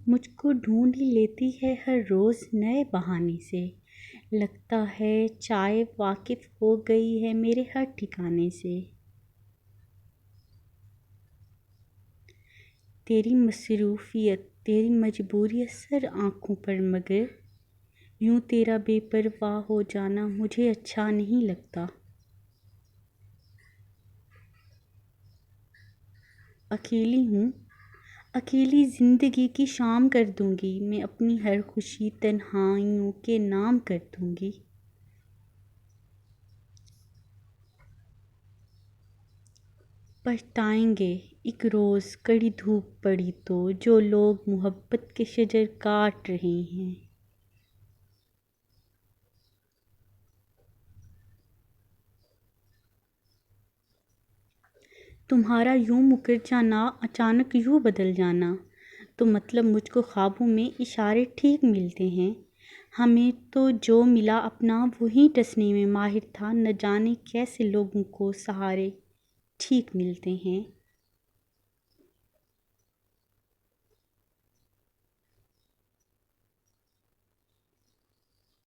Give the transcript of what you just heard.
مجھ کو ڈھونڈ ہی لیتی ہے ہر روز نئے بہانے سے، لگتا ہے چائے واقف ہو گئی ہے میرے ہر ٹھکانے سے۔ تیری مصروفیت، تیری مجبوری اثر آنکھوں پر، مگر یوں تیرا بے پرواہ ہو جانا مجھے اچھا نہیں لگتا۔ اکیلی ہوں، اکیلی زندگی کی شام کر دوں گی، میں اپنی ہر خوشی تنہائیوں کے نام کر دوں گی۔ پچھتائیں گے ایک روز کڑی دھوپ پڑی تو، جو لوگ محبت کے شجر کاٹ رہے ہیں۔ تمہارا یوں مکر جانا، اچانک یوں بدل جانا، تو مطلب مجھ کو خوابوں میں اشارے ٹھیک ملتے ہیں۔ ہمیں تو جو ملا اپنا وہی ٹسنے میں ماہر تھا، نہ جانے کیسے لوگوں کو سہارے ٹھیک ملتے ہیں۔